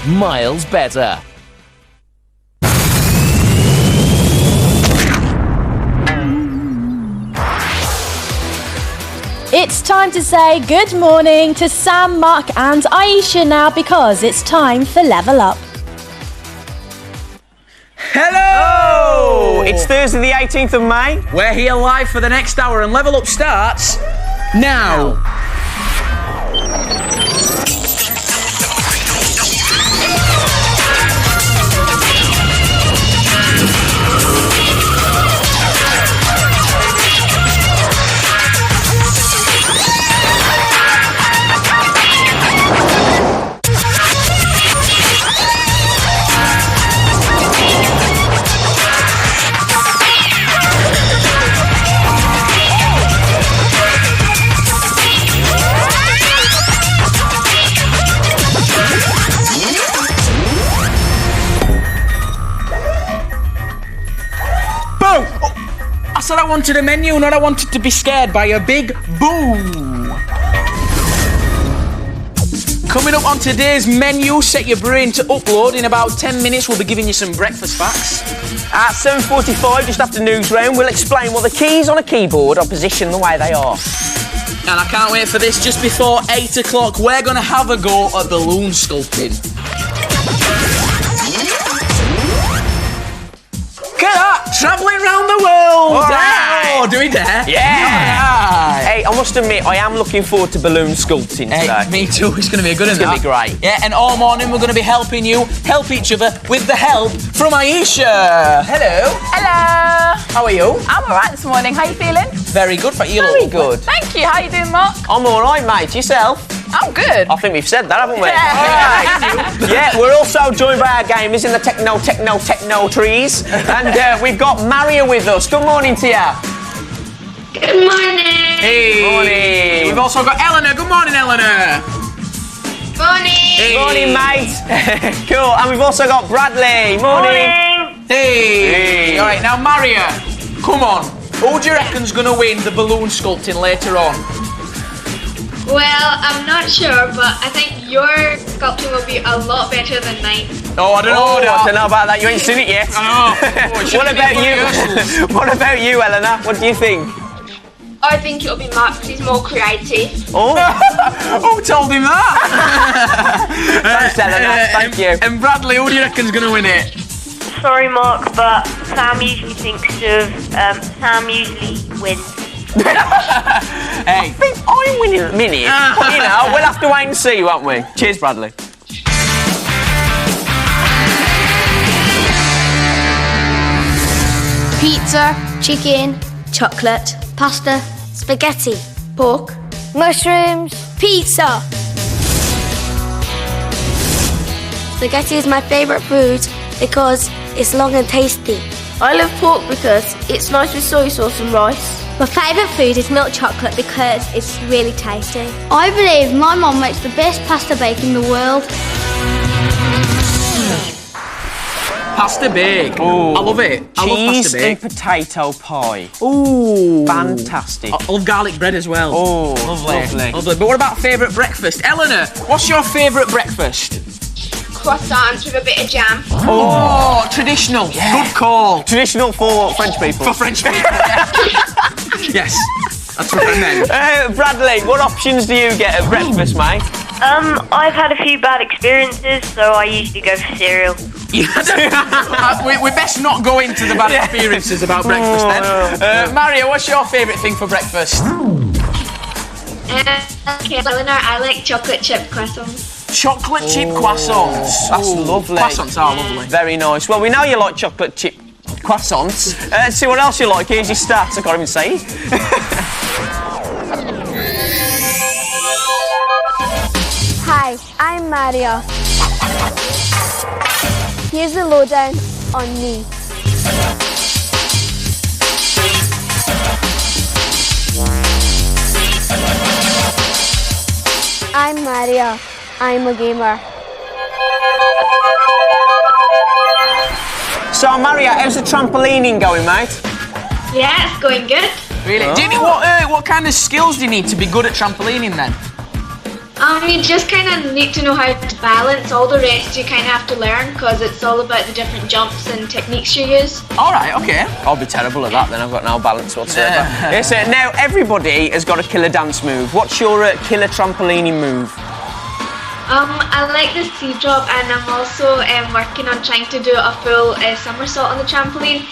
miles better. It's time to say good morning to Sam, Mark and Aisha now because it's time for Level Up. Hello! It's Thursday the 18th of May. We're here live for the next hour and Level Up starts now. I said I wanted a menu, not I wanted to be scared by a big boo. Coming up on today's menu, set your brain to upload. In about 10 minutes, we'll be giving you some breakfast facts. At 7:45, just after news round, we'll explain what the keys on a keyboard are positioned the way they are. And I can't wait for this. Just before 8 o'clock, we're going to have a go at balloon sculpting. Look at that! Travelling around the world! All right. Oh, do we dare? Yeah! Right. Hey, I must admit, I am looking forward to balloon sculpting today. Hey, me too. It's going to be a good one. It's going to be great. Yeah, and all morning we're going to be helping you help each other with the help from Aisha. Hello. Hello. How are you? I'm all right this morning. How you feeling? Very good. You Very look good. Thank you. How you doing, Mark? I'm all right, mate. Yourself? I'm good. I think we've said that, haven't we? Yeah. Yeah, we're also joined by our gamers in the techno trees. And we've got Maria with us. Good morning to you. Good morning. Hey. Morning. We've also got Eleanor. Good morning, Eleanor. Morning. Hey. Morning, mate. Cool. And we've also got Bradley. Morning. Hey. Hey. All right, now Maria, come on. Who do you reckon's going to win the balloon sculpting later on? Well, I'm not sure, but I think your sculpting will be a lot better than mine. Oh, I don't know. I don't know about that. You ain't seen it yet. I know. Oh, What about you? What about you, Eleanor? What do you think? I think it'll be Mark because he's more creative. Oh, Who told him that? thanks, Eleanor. Thank you. And Bradley, who do you reckon's going to win it? Sorry, Mark, but Sam usually thinks of. Sam usually wins. I Hey. think I'm winning at the minute. But, you know, we'll have to wait and see, won't we? Cheers, Bradley. Pizza, chicken, chocolate, pasta, spaghetti, pork, mushrooms, pizza. Spaghetti is my favourite food because it's long and tasty. I love pork because it's nice with soy sauce and rice. My favourite food is milk chocolate because it's really tasty. I believe my mum makes the best pasta bake in the world. Pasta bake. Ooh. I love it. I love Cheese pasta bake. and potato pie. Ooh. Fantastic. I love garlic bread as well. Oh, Lovely. lovely. But what about favourite breakfast? Eleanor, what's your favourite breakfast? Croissants with a bit of jam. Oh, traditional. Good call. Traditional for French people. For French people. Yeah. Yes. That's what I meant. Bradley, what options do you get at breakfast, mate? I've had a few bad experiences, so I usually go for cereal. we best not go into the bad experiences about breakfast then. Maria, what's your favourite thing for breakfast? Okay, Eleanor, I like chocolate chip croissants. Chocolate chip croissants. That's lovely. Croissants are lovely. Very nice. Well, we know you like chocolate chip croissants. Let's see what else you like. Here's your stats. I can't even say it. Hi, I'm Maria. Here's the lowdown on me. I'm Maria. I'm a gamer. So, Maria, how's the trampolining going, mate? Yeah, it's going good. Really? Oh. Do you need, what kind of skills do you need to be good at trampolining then? You just kind of need to know how to balance. All the rest you kind of have to learn because it's all about the different jumps and techniques you use. All right, okay. I'll be terrible at that then, I've got no balance whatsoever. Yes, now everybody has got a killer dance move. What's your killer trampolining move? I like the sea drop, and I'm also working on trying to do a full somersault on the trampoline.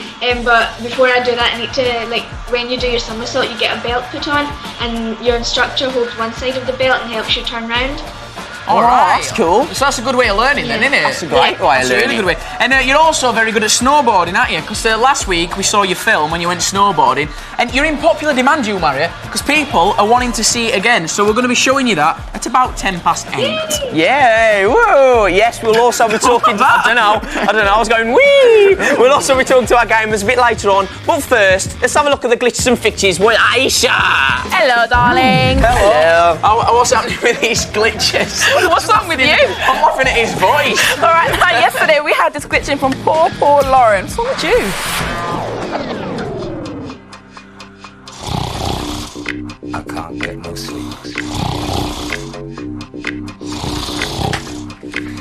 But before I do that, I need to, like, when you do your somersault, you get a belt put on, and your instructor holds one side of the belt and helps you turn round. All right, that's cool. So that's a good way of learning, then, isn't it? That's a great way of That's a really learning. good way. And you're also very good at snowboarding, aren't you? Because last week we saw your film when you went snowboarding, and you're in popular demand, you, Maria, because people are wanting to see it again. So we're going to be showing you that at about 8:10. Yeah, whoa! Yes, we'll also be talking. I don't know. I was going wee. We'll also be talking to our gamers a bit later on. But first, let's have a look at the glitches and fixes with Aisha. Hello, darling. Hello. What's happening with these glitches? What's wrong with you? I'm laughing at his voice. All right, now yesterday we had this glitching from poor Lauren. What's wrong with you? I can't get no sleep.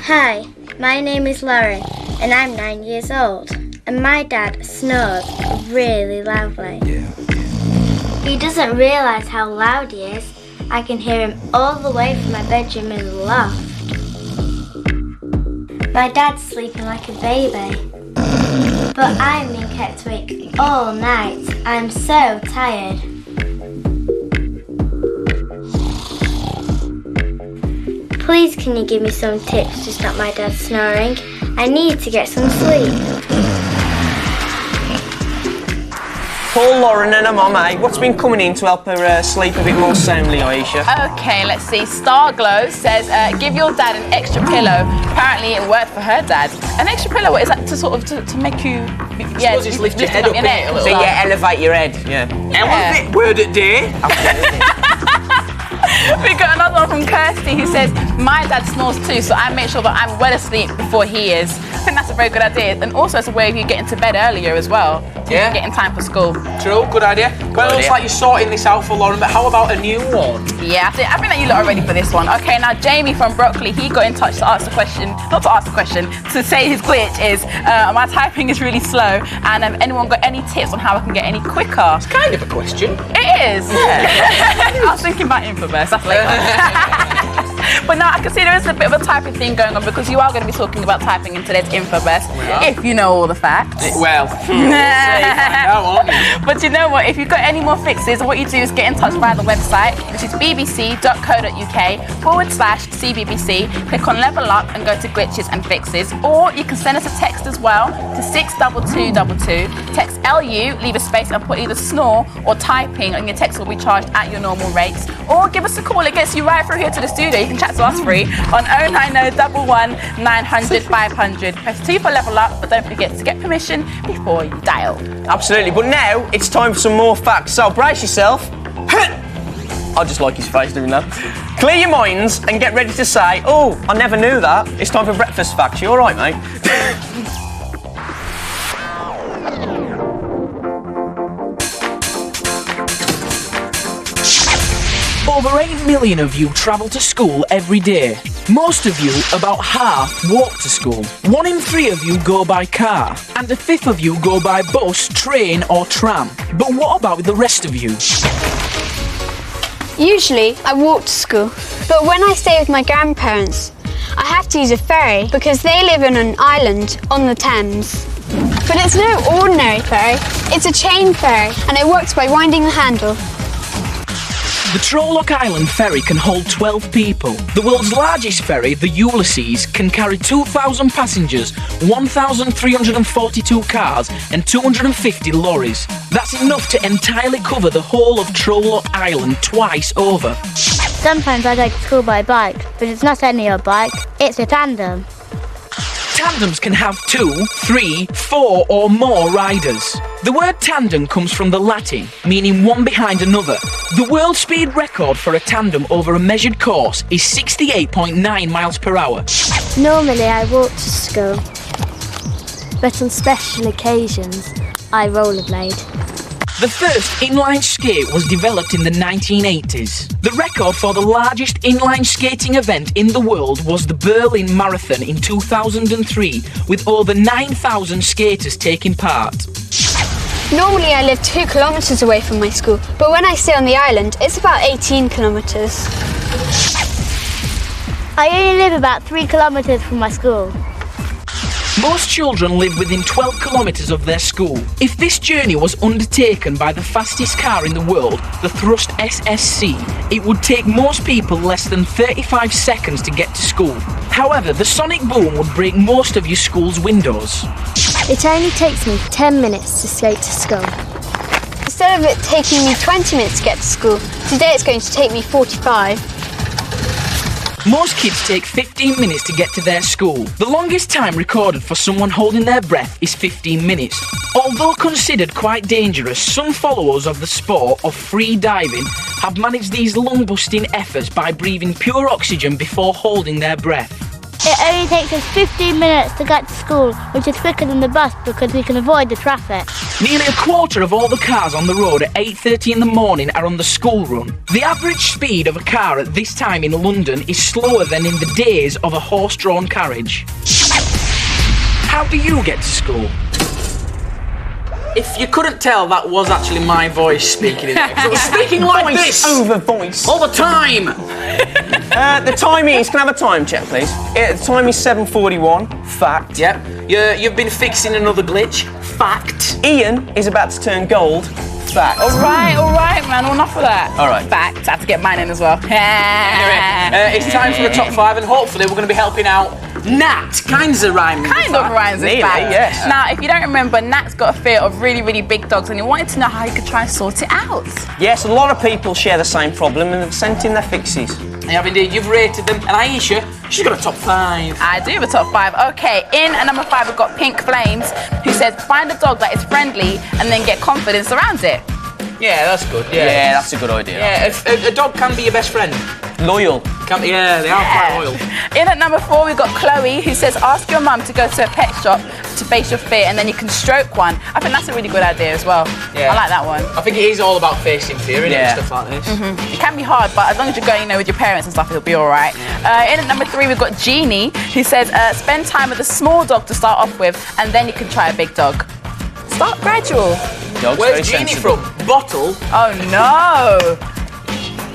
Hi, my name is Lauren and I'm 9 years old. And my dad snores really loudly. He doesn't realise how loud he is. I can hear him all the way from my bedroom in the loft. My dad's sleeping like a baby. But I'm being kept awake all night. I'm so tired. Please can you give me some tips to stop my dad snoring? I need to get some sleep. Poor Lauren and her mum, eh? What's been coming in to help her sleep a bit more soundly, Aisha? Okay, let's see. Starglow says, give your dad an extra pillow. Apparently it worked for her dad. An extra pillow, what is that? To sort of to make you... Yeah, just lift your head up your in neck it a and little. So, stuff. yeah, elevate your head, yeah. Elevate word at day. We got another one from Kirsty who says, my dad snores too, so I make sure that I'm well asleep before he is. I think that's a very good idea. And also it's a way of you getting to bed earlier as well. So you can get in time for school. True, good idea. Well, it looks like you're sorting this out for Lauren, but how about a new one? Yeah, I think that you lot are ready for this one. Okay, now Jamie from Broccoli, he got in touch to ask the question, not to ask the question, to say his glitch is, my typing is really slow, and have anyone got any tips on how I can get any quicker? It's kind of a question. It is. I was thinking about Infobus, that's later. But now I can see there is a bit of a typing thing going on because you are going to be talking about typing in today's Infobus, if you know all the facts. But you know what, if you've got any more fixes, what you do is get in touch via the website, which is bbc.co.uk/CBBC. Click on level up and go to glitches and fixes. Or you can send us a text as well to 62222. Text LU, leave a space and put either snore or typing, and your text will be charged at your normal rates. Or give us a call, it gets you right through here to the studio. You can chat to us free on 090 11 900 500. Press 2 for level up, but don't forget to get permission before you dial. Absolutely, but now it's time for some more facts. So brace yourself. I just like his face doing that. Clear your minds and get ready to say, oh, I never knew that. It's time for breakfast facts. You all right, mate? Over 8 million of you travel to school every day. Most of you, about half, walk to school. 1 in 3 of you go by car. And a fifth of you go by bus, train or tram. But what about the rest of you? Usually, I walk to school. But when I stay with my grandparents, I have to use a ferry because they live on an island on the Thames. But it's no ordinary ferry. It's a chain ferry and it works by winding the handle. The Trolloc Island ferry can hold 12 people. The world's largest ferry, the Ulysses, can carry 2,000 passengers, 1,342 cars and 250 lorries. That's enough to entirely cover the whole of Trolloc Island twice over. Sometimes I go to school by bike, but it's not any old bike, it's a tandem. Tandems can have 2, 3, 4 or more riders. The word tandem comes from the Latin, meaning one behind another. The world speed record for a tandem over a measured course is 68.9 miles per hour. Normally I walk to school, but on special occasions I rollerblade. The first inline skate was developed in the 1980s. The record for the largest inline skating event in the world was the Berlin Marathon in 2003, with over 9,000 skaters taking part. Normally I live 2 kilometres away from my school, but when I stay on the island, it's about 18 kilometres. I only live about 3 kilometres from my school. Most children live within 12 kilometres of their school. If this journey was undertaken by the fastest car in the world, the Thrust SSC, it would take most people less than 35 seconds to get to school. However, the sonic boom would break most of your school's windows. It only takes me 10 minutes to skate to school. Instead of it taking me 20 minutes to get to school, today it's going to take me 45. Most kids take 15 minutes to get to their school. The longest time recorded for someone holding their breath is 15 minutes. Although considered quite dangerous, some followers of the sport of free diving have managed these lung-busting efforts by breathing pure oxygen before holding their breath. It only takes us 15 minutes to get to school, which is quicker than the bus because we can avoid the traffic. Nearly a quarter of all the cars on the road at 8:30 in the morning are on the school run. The average speed of a car at this time in London is slower than in the days of a horse-drawn carriage. How do you get to school? If you couldn't tell, that was actually my voice speaking in there. 'Cause I was speaking like this over voice all the time. The time is, can I have a time check, please? The time is 7:41. Fact. Yep. You've been fixing another glitch. Fact. Ian is about to turn gold. Fact. All right, man. Enough of that. All right. Fact. I have to get mine in as well. Anyway, it's time for the top 5, and hopefully we're going to be helping out Nat. Kind of rhymes with fact. Yes. Now, if you don't remember, Nat's got a fear of really, really big dogs, and he wanted to know how he could try and sort it out. Yes, a lot of people share the same problem and have sent in their fixes. They have indeed. You've rated them, and Aisha, she's got a top 5. I do have a top 5. Okay, in at number 5 we've got Pink Flames, who says find a dog that is friendly and then get confidence around it. Yeah, that's good. Yeah, that's a good idea. Yeah, a dog can be your best friend. Loyal. Yeah, they are quite loyal. In at number 4 we've got Chloe, who says ask your mum to go to a pet shop to face your fear and then you can stroke one. I think that's a really good idea as well. Yeah. I like that one. I think it is all about facing fear, isn't it, and stuff like this. It can be hard, but as long as you're going, with your parents and stuff, it'll be all right. In at number 3 we've got Jeannie, who says spend time with a small dog to start off with and then you can try a big dog. Start gradual. Dog's Where's Jeannie from? Bottle? Oh no!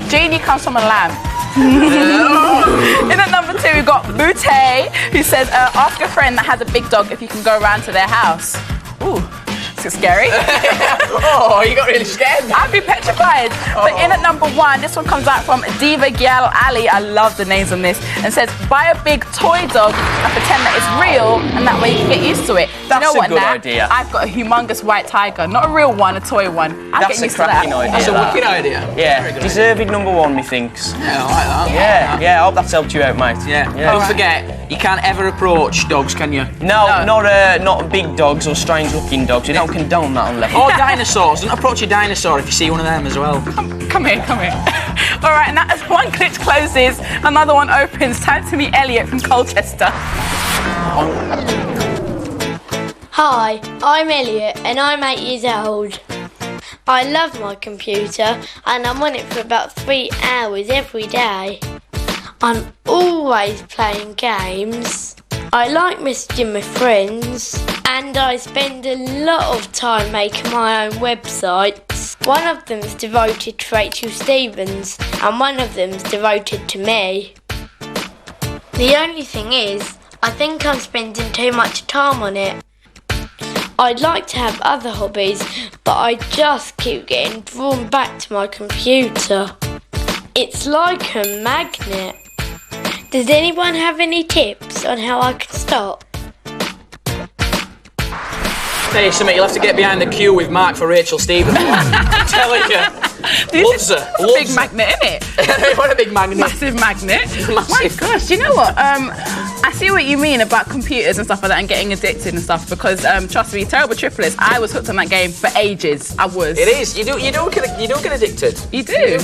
Jeannie comes from a lamb. In at number 2 we've got Boutte, who says ask a friend that has a big dog if you can go around to their house. Ooh, this is scary. Oh, you got really scared. I'd be petrified. But in at number 1, this one comes out from Diva Gyal Ali. I love the names on this. And says buy a big toy dog and pretend that it's real, and that way you can get used to it. That's you know what, a good Nat? idea. I've got a humongous white tiger, not a real one, a toy one. I'll That's get a used to that. cracking idea. That's a wicked idea. Yeah, deserved number 1, methinks. Yeah, I like that. Yeah, I hope that's helped you out, mate. Yeah. Don't forget, you can't ever approach dogs, can you? No, not big dogs or strange-looking dogs. You don't condone that on level. Or dinosaurs. Don't approach a dinosaur if you see one of them as well. Come here. All right, and as one glitch closes, another one opens. Time to meet Elliot from Colchester. Hi, I'm Elliot and I'm 8 years old. I love my computer and I'm on it for about 3 hours every day. I'm always playing games. I like messaging my friends and I spend a lot of time making my own websites. One of them's devoted to Rachel Stevens and one of them's devoted to me. The only thing is, I think I'm spending too much time on it. I'd like to have other hobbies, but I just keep getting drawn back to my computer. It's like a magnet. Does anyone have any tips on how I can stop? Tell you something, you'll have to get behind the queue with Mark for Rachel Stevens. I'm telling you. Loves her. It's a big magnet, isn't it? What a big magnet. Massive magnet. Massive. My gosh, you know what? I see what you mean about computers and stuff like that and getting addicted and stuff because, trust me, terrible triplets, I was hooked on that game for ages. I was. It is. You do get addicted. You do.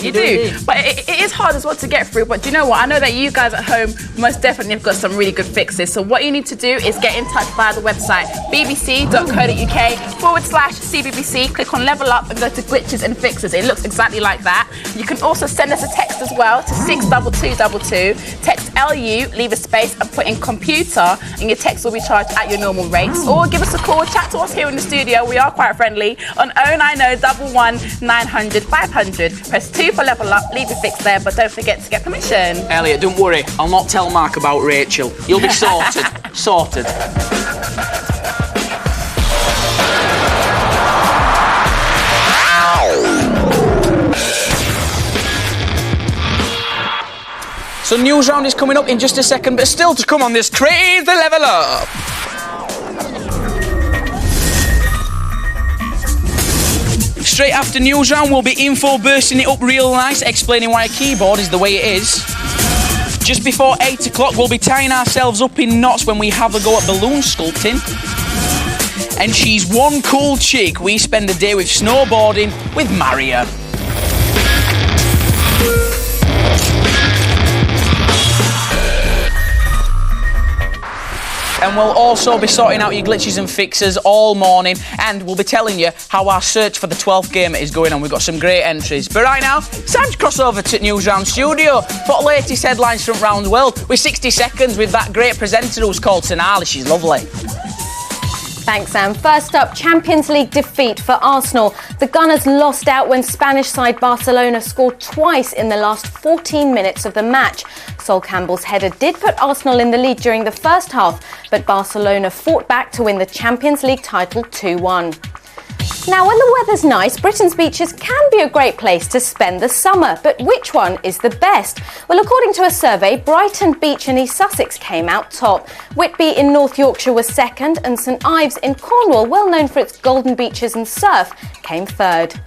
But it is hard as well to get through. But do you know what? I know that you guys at home most definitely have got some really good fixes. So what you need to do is get in touch via the website bbc.co.uk/CBBC. Click on Level Up and go to Glitches and Fixes. It looks exactly like that. You can also send us a text as well to 62222. Text LU, leave a space and put in computer, and your text will be charged at your normal rates. Or give us a call, chat to us here in the studio. We are quite friendly on 090 11 900 500. Press 2 for Level Up. Leave your fix there, but don't forget to get permission. Elliot, don't worry. I'll not tell Mark about Rachel. You'll be sorted. Sorted. So news round is coming up in just a second, but still to come on this crazy Level Up. Straight after news round, we'll be info bursting it up real nice, explaining why a keyboard is the way it is. Just before 8 o'clock, we'll be tying ourselves up in knots when we have a go at balloon sculpting. And she's one cool chick. We spend the day with snowboarding with Maria. And we'll also be sorting out your glitches and fixes all morning, and we'll be telling you how our search for the 12th gamer is going on. We've got some great entries. But right now, it's time to cross over to News Round Studio for the latest headlines from around the world with 60 seconds with that great presenter who's called Sonali. She's lovely. Thanks, Sam. First up, Champions League defeat for Arsenal. The Gunners lost out when Spanish side Barcelona scored twice in the last 14 minutes of the match. Sol Campbell's header did put Arsenal in the lead during the first half, but Barcelona fought back to win the Champions League title 2-1. Now, when the weather's nice, Britain's beaches can be a great place to spend the summer. But which one is the best? Well, according to a survey, Brighton Beach in East Sussex came out top. Whitby in North Yorkshire was second, and St Ives in Cornwall, well known for its golden beaches and surf, came third.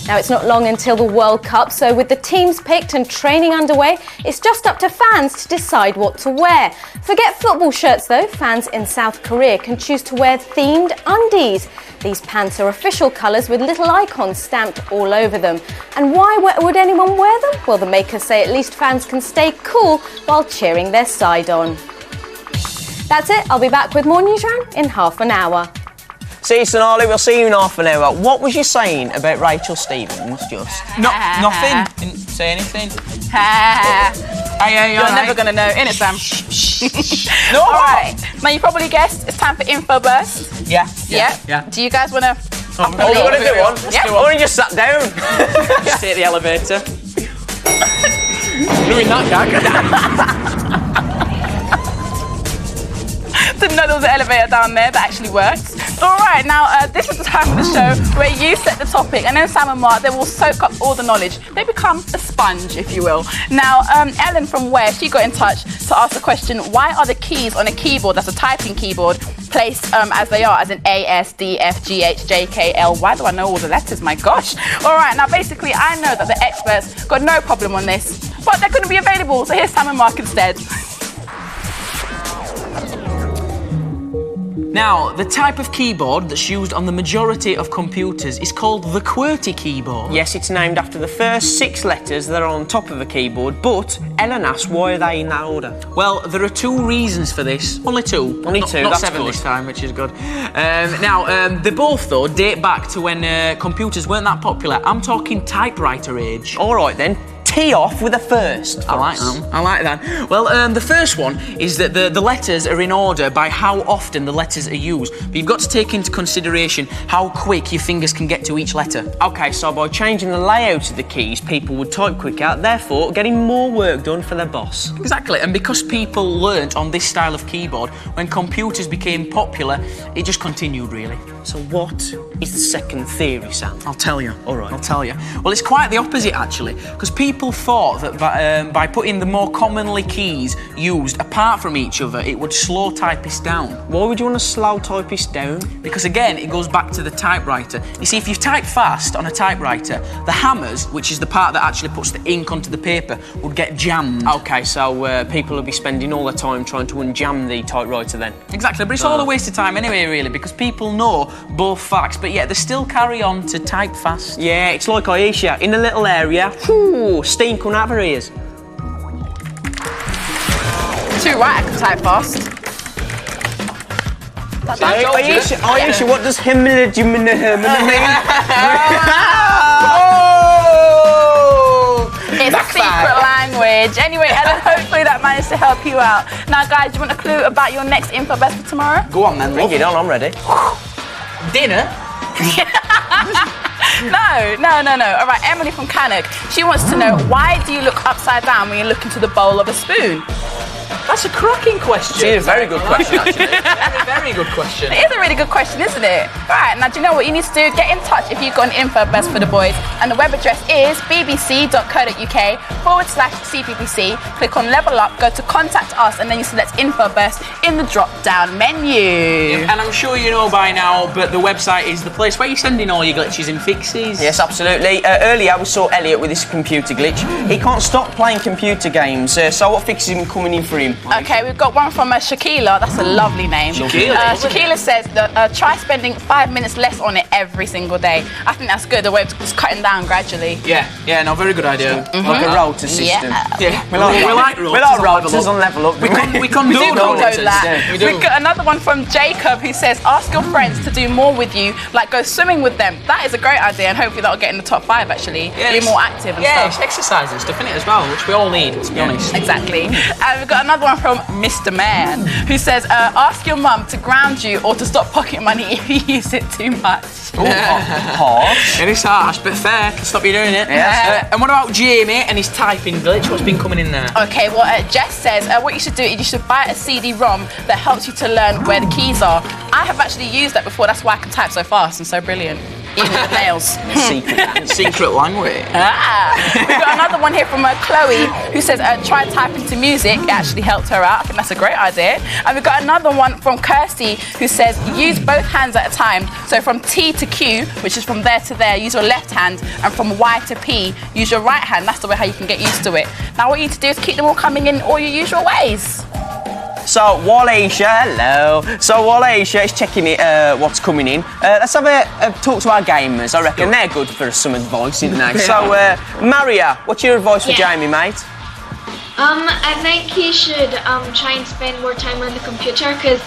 Now, it's not long until the World Cup, so with the teams picked and training underway, it's just up to fans to decide what to wear. Forget football shirts, though. Fans in South Korea can choose to wear themed undies. These pants are official colours with little icons stamped all over them. And why would anyone wear them? Well, the makers say at least fans can stay cool while cheering their side on. That's it. I'll be back with more News Round in half an hour. See you, Sonali. We'll see you in half an hour. What was you saying about Rachel Stevens, just? Nothing. Didn't say anything. You're never going to know, innit, Sam? No. All right. Now, you probably guessed it's time for Info Burst. Yeah. Do you guys want to... Oh, you want to do one? Yeah. I've only just sat down. Just take the elevator. Ruin that gag. Didn't know there was an elevator down there that actually works. All right, now this is the time of the show where you set the topic, and then Sam and Mark, they will soak up all the knowledge. They become a sponge, if you will. Now, Ellen from Where, she got in touch to ask the question, why are the keys on a keyboard, that's a typing keyboard, placed as they are, as in A, S, D, F, G, H, J, K, L? Why do I know all the letters? My gosh. All right, now basically, I know that the experts got no problem on this, but they couldn't be available, so here's Sam and Mark instead. Now, the type of keyboard that's used on the majority of computers is called the QWERTY keyboard. Yes, it's named after the first 6 letters that are on top of a keyboard, but Ellen asked, why are they in that order? Well, there are 2 reasons for this. Only 2. Only 2, Not that's 7 good. this time, which is good. They both, though, date back to when computers weren't that popular. I'm talking typewriter age. All right, then. Tee off with a first. I like that. Well, the first one is that the letters are in order by how often the letters are used. But you've got to take into consideration how quick your fingers can get to each letter. OK, so by changing the layout of the keys, people would type quicker, therefore getting more work done for their boss. Exactly, and because people learnt on this style of keyboard, when computers became popular, it just continued, really. So what is the second theory, Sam? I'll tell you. All right. I'll tell you. Well, it's quite the opposite, actually, because people people thought that by putting the more commonly keys used apart from each other, it would slow typists down. Why would you want to slow typists down? Because again, it goes back to the typewriter. You see, if you type fast on a typewriter, the hammers, which is the part that actually puts the ink onto the paper, would get jammed. Okay, so people will be spending all their time trying to unjam the typewriter then? Exactly, but it's all a waste of time anyway, really, because people know both facts, but yet they still carry on to type fast. Yeah, it's like Aisha, in a little area, whew, steam coming out of her ears. Too right, I can type fast. Aisha, what does hemorrhaging mean? It's a secret language. Anyway, Ellen, hopefully that managed to help you out. Now, guys, do you want a clue about your next info best for tomorrow? Go on, then. Bring it on, I'm ready. Dinner? No. All right, Emily from Cannock. She wants to know, why do you look upside down when you look into the bowl of a spoon? That's a cracking question. It's a very good question, actually. Very good question. It is a really good question, isn't it? Right, now do you know what you need to do? Get in touch if you've got an info best for the boys. And the web address is bbc.co.uk/CBBC. Click on level up, go to contact us, and then you select info best in the drop down menu. Yeah, and I'm sure you know by now, but the website is the place where you send in all your glitches and fixes. Yes, absolutely. Earlier we saw Elliot with his computer glitch. He can't stop playing computer games, so what fixes are coming in for him? Okay, we've got one from Shaquila. That's a lovely name. Shaquila says that try spending 5 minutes less on it every single day. I think that's good. The way it's cutting down gradually. Yeah, no, very good idea. Like a rota system. Yeah. We like rotas on level up. We condone that. We do. We've got another one from Jacob who says, ask your friends to do more with you, like go swimming with them. That is a great idea, and hopefully that'll get in the top 5 actually. Be more active and stuff. It's exercise and stuff in it as well, which we all need, to be honest. Exactly. And we've got another one from Mr. Man who says, ask your mum to ground you or to stop pocket money if you use it too much. Harsh. It is harsh, but fair. Can stop you doing it. Yeah. And what about Jamie and his typing glitch? What's been coming in there? Okay, well, Jess says what you should do is you should buy a CD-ROM that helps you to learn where the keys are. I have actually used that before. That's why I can type so fast and so brilliant. Even with nails. Secret language. We've got another one here from Chloe who says try typing to music. It actually helped her out. I think that's a great idea. And we've got another one from Kirsty who says use both hands at a time. So from T to Q, which is from there to there, use your left hand, and from Y to P, use your right hand. That's the way how you can get used to it. Now what you need to do is keep them all coming in all your usual ways. So while Aisha is checking it, what's coming in, let's have a talk to our gamers. I reckon they're good for some advice, isn't they? So, Maria, what's your advice for Jamie, mate? I think he should try and spend more time on the computer, because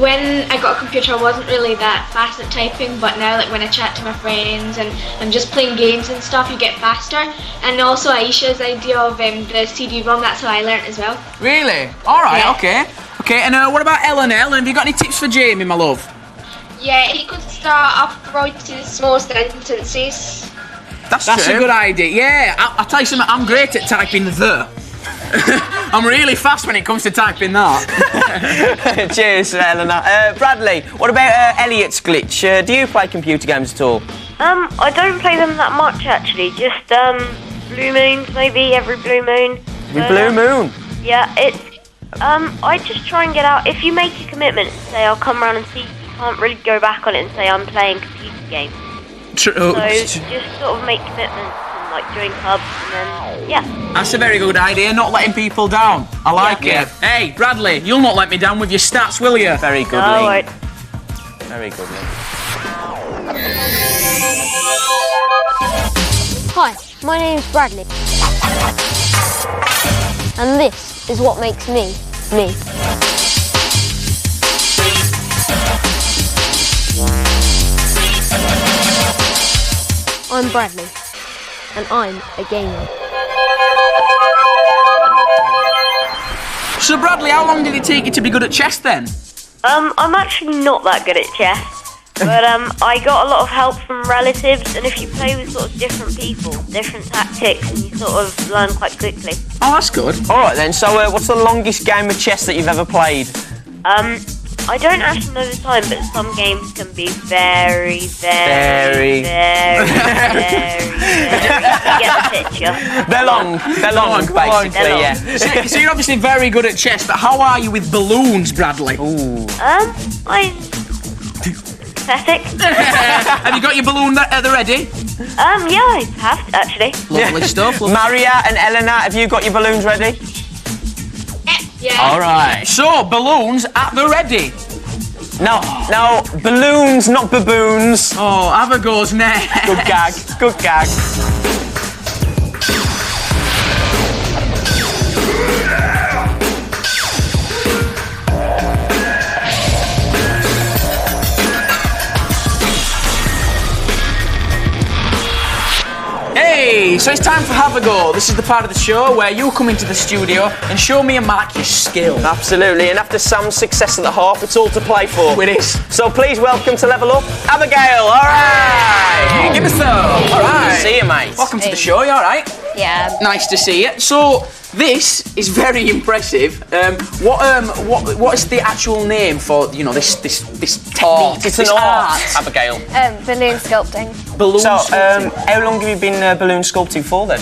when I got a computer I wasn't really that fast at typing, but now like when I chat to my friends and I'm just playing games and stuff, you get faster. And also Aisha's idea of the CD-ROM, that's how I learnt as well. Really? Alright, okay, and what about Ellen? Ellen, have you got any tips for Jamie, my love? Yeah, he could start off writing small sentences. That's a good idea. Yeah, I'll tell you something, I'm great at typing the. I'm really fast when it comes to typing that. Cheers, Eleanor. Bradley, what about Elliot's glitch? Do you play computer games at all? I don't play them that much actually. Just blue moons, maybe every blue moon. Blue moon? Yeah, it's. I just try and get out. If you make a commitment and say I'll come around and see, you can't really go back on it and say I'm playing computer games. True. So just sort of make commitments. Like doing clubs and then, That's a very good idea, not letting people down. I like it. Hey, Bradley, you'll not let me down with your stats, will you? Very good, no, Lee. Very good, Lee. Hi, my name's Bradley. And this is what makes me, me. I'm Bradley. And I'm a gamer. So Bradley, how long did it take you to be good at chess then? I'm actually not that good at chess, but I got a lot of help from relatives, and if you play with sort of different people, different tactics, and you sort of learn quite quickly. Oh, that's good. All right then. So, what's the longest game of chess that you've ever played? I don't actually know the time, but some games can be very. You get the picture. They're long, basically, yeah. So you're obviously very good at chess, but how are you with balloons, Bradley? Ooh. I'm pathetic. Have you got your balloon at the ready? Yeah, I have actually. Lovely stuff. Maria and Eleanor, have you got your balloons ready? Yeah. All right. So balloons at the ready. No, balloons, not baboons. Oh, have a goes next. Good gag. Hey, so it's time for Have a Go. This is the part of the show where you come into the studio and show me and Mark your skill. Absolutely, and after Sam's success at the half, it's all to play for. It is. So please welcome to Level Up, Abigail. All right. Give us some. All right. Good to see you, mate. Welcome to the show. You all right? Yeah. Nice to see you. So this is very impressive. What is the actual name for this technique? It's an art, Abigail. Balloon sculpting. Balloon So, sculpting. how long have you been balloon sculpting for then?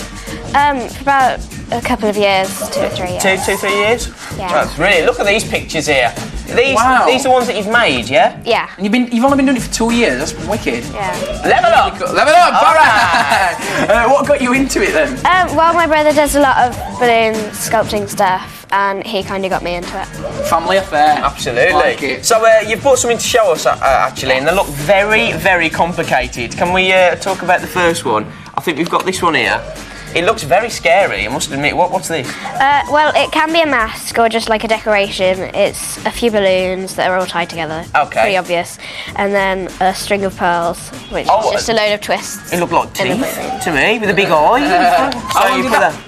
For about a couple of years, 2 or 3 years. 2, 3 years? Yeah. That's really. Look at these pictures here. These Wow. are ones that you've made, yeah? Yeah. And you've only been doing it for 2 years. That's wicked. Yeah. Level up. Level up. All right. What got you into it then? Well, my brother does a lot of balloon sculpting stuff, and he kind of got me into it. Family affair. Absolutely. Like it. So you've brought something to show us actually, and they look very, very complicated. Can we talk about the first one? I think we've got this one here. It looks very scary, I must admit. What's this? Well, it can be a mask or just like a decoration. It's a few balloons that are all tied together. Okay. Pretty obvious. And then a string of pearls, which is just a load of twists. It looked like in a teeth balloon. to me, with a big eye.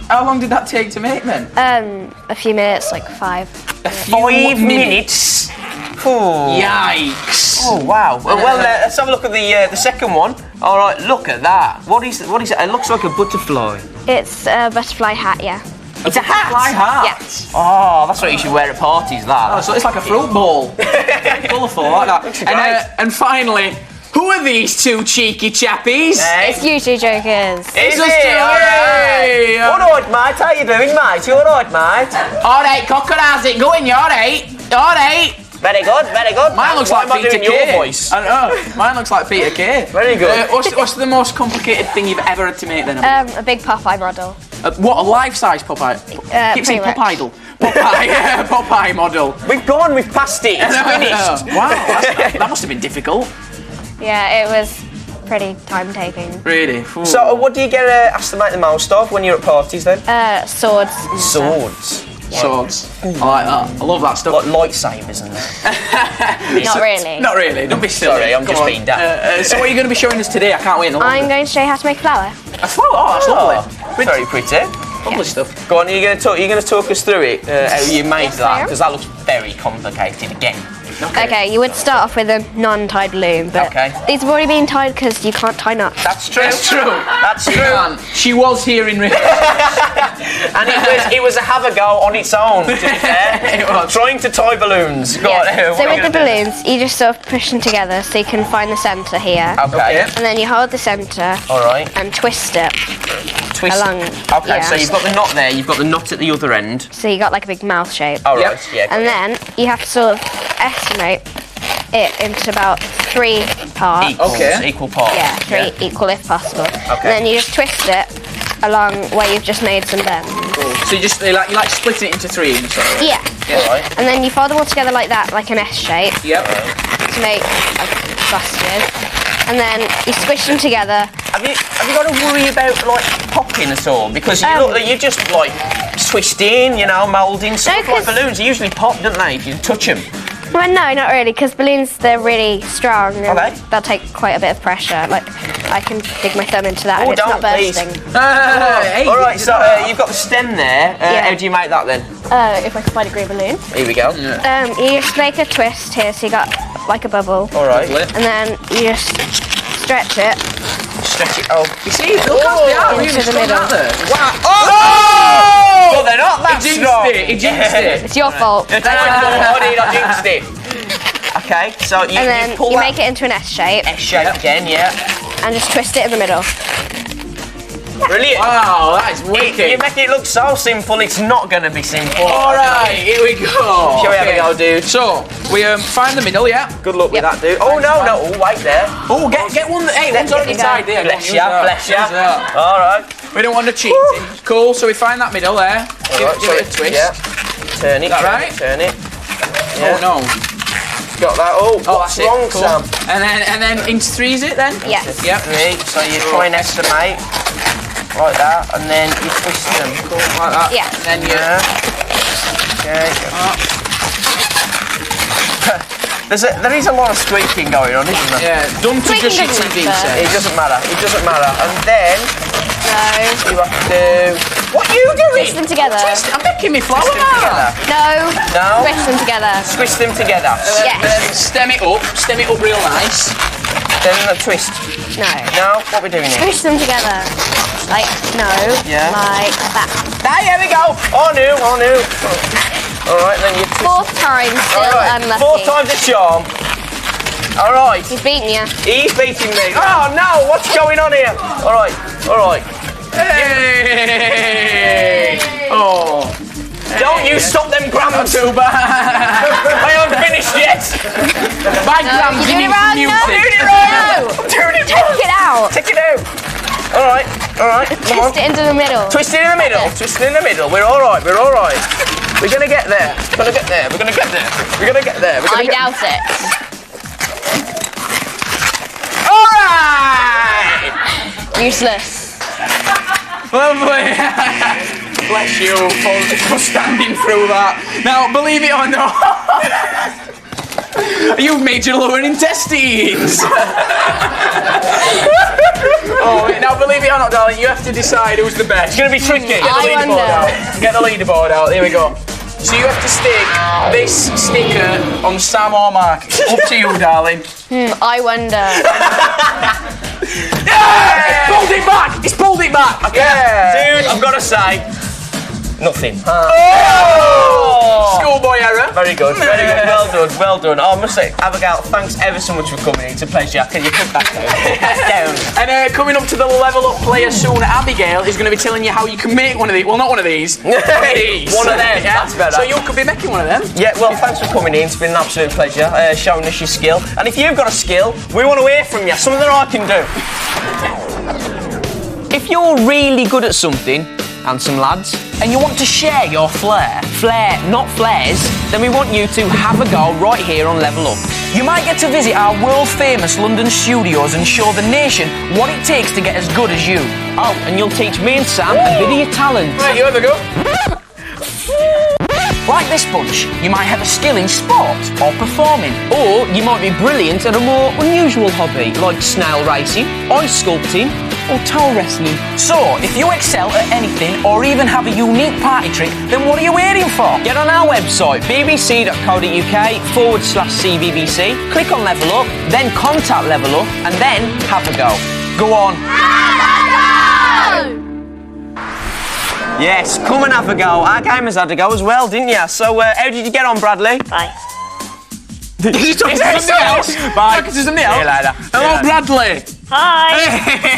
How long did that take to make then? A few minutes, like 5. 5 minutes. Oh. Yikes! Oh wow! Well, let's have a look at the second one. All right, look at that. What is it? It looks like a butterfly. It's a butterfly hat, yeah. It's a hat. Fly hat. Yeah. Oh, that's what you should wear at parties. That. Oh, so it's like a fruit bowl. Colourful like that. And finally, who are these two cheeky chappies? It's you two jokers. Is us it? two, All yay! right. All right, mate. How you doing, mate? You all right, mate? All right, Cocker, how's it going? You all right? All right. Very good, very good. Mine looks Why like am I Peter doing Kay. your voice? I don't know. Mine looks like Peter Kay. Very good. What's the most complicated thing you've ever had to make then? A big Popeye model. What, a life-size Popeye? Keep saying pretty Pop Idol. Popeye, Popeye model. We've passed it. It's finished. Wow, that must have been difficult. Yeah, it was pretty time-taking. Really? Ooh. So, what do you get asked to make the most of when you're at parties then? Swords. and stuff. Swords. Swords. I like that. I love that stuff. Like lightsabers and that. Not really. Not really. Don't be silly. Sorry, I'm Come just on. being daft. So what are you going to be showing us today? I can't wait. I'm going to show you how to make a flower. A flower? Oh, that's lovely. Very pretty. Lovely stuff. Go on, you're going to talk us through it, how you made that, because that looks very complicated again. Okay, you would start off with a non-tied balloon, but these have already been tied because you can't tie knots. That's true. That's true. That's true. She was here in rehearsal. And it was a have a go on its own, to be fair. It was. Trying to tie balloons. Go on, what So are you with the gonna do? balloons, you just sort of push them together so you can find the centre here. Okay. And then you hold the centre All right. and twist it Twist. along. Okay, so you've got the knot there, you've got the knot at the other end. So you got like a big mouth shape. All right, yeah. And then you have to sort of estimate it into about 3 parts. Equal parts. Yeah, 3 equal if possible. Okay. And then you just twist it along where you've just made some bends. So you like splitting it into 3 and so. Yeah. Yeah, right. And then you fold them all together like that, like an S shape, Yep. to make a busted. And then you squish them together. Have you got to worry about like popping at all? Because you look, you just like twisting, moulding. Stuff like balloons, they usually pop, don't they? If you touch them. Well, no, not really, because balloons, they're really strong and Okay. they'll take quite a bit of pressure. Like, I can dig my thumb into that and it's not please. bursting. Hey, All right, so you've got the stem there. Yeah. How do you make that then? If I can find a green balloon. Here we go. You just make a twist here, so you got like a bubble. All right. And then you just stretch it. Stretch it. Oh. You see, look how they are really into the strong, middle. aren't they? Wow. Oh! Well, they're not that He jinxed strong. it. He jinxed it. It's your fault. I jinxed it. Okay, so you, and then pull you that make it into an S shape. S shape again, yeah. And just twist it in the middle. Brilliant. Wow, that is wicked. You make it look so simple, it's not going to be simple. All right, here we go. Shall we have a go, dude? So, we find the middle, yeah? Good luck with that, dude. Oh, no. Oh, wait there. Oh, get one. Hey, one's on the side there. Bless ya. All right. We don't want to cheat. Cool, so we find that middle there. Give it a twist. Yeah. Turn it, turn it. Yeah. Oh, no. It's got that. Oh, what's that's wrong, it. Cool. Sam? And then into threes it then? Yes. Yep. Three, so you try and estimate. Like that, and then you twist them. Cool, like that. Yeah. And then you... Okay. There is a lot of squeaking going on, isn't there? Yeah, done to just your TV set. It doesn't matter. And then No. you have to do... What are you doing? Twist them together. I'm making me flour now. No. No. Twist them together. Twist them together. Yes. Then stem it up real nice. Then a twist. No. No, what are we doing here? Twist them together. Like, no. Yeah. Like that. There we go. Oh, no. All right, then you twist. Fourth time, still unlucky. Fourth time's a charm. All right. He's beaten you. He's beating me. Oh, no. What's going on here? All right. Hey! Oh. Don't you stop them grams. Too bad. I haven't finished yet. By grams, you mean wrong. music. No. I'm doing it Take it out. Take it out. All right. Come on. Twist it into the middle. Twist it in the middle. We're all right. We're going to get there. We're going to get there. I doubt it. All right. Useless. Lovely. Bless you for standing through that. Now, believe it or not, you've made your lower intestines. Oh, now believe it or not, darling, you have to decide who's the best. It's going to be tricky. Get the leaderboard out. Here we go. So you have to stick this sticker on Sam or Mark. Up to you, darling. I wonder. Yeah! It's pulled it back. Okay. Yeah. Dude, I've got to say, nothing. Schoolboy error. Very good. Well done. Oh, I must say, Abigail, thanks ever so much for coming. It's a pleasure. Can you put that down? And coming up to the level up player soon, Abigail is going to be telling you how you can make one of these. Well, not one of these. One of them. Yeah? That's better. So you could be making one of them. Yeah, well, thanks for coming in. It's been an absolute pleasure showing us your skill. And if you've got a skill, we want to hear from you. Something that I can do. If you're really good at something, handsome lads, and you want to share your flair, not flares, then we want you to have a go right here on Level Up. You might get to visit our world-famous London studios and show the nation what it takes to get as good as you. Oh, and you'll teach me and Sam a bit of your talent. Right, you have a go. Like this bunch, you might have a skill in sport or performing, or you might be brilliant at a more unusual hobby like snail racing, ice sculpting, or towel wrestling. So, if you excel at anything or even have a unique party trick, then what are you waiting for? Get on our website, bbc.co.uk/CBBC, click on Level Up, then contact Level Up, and then have a go. Go on. Yes, come and have a go. Our gamers had a go as well, didn't you? So, how did you get on, Bradley? Bye. Did you talk to somebody else? Bye. Talking to somebody else? See you later. Hello, Bradley. Hi.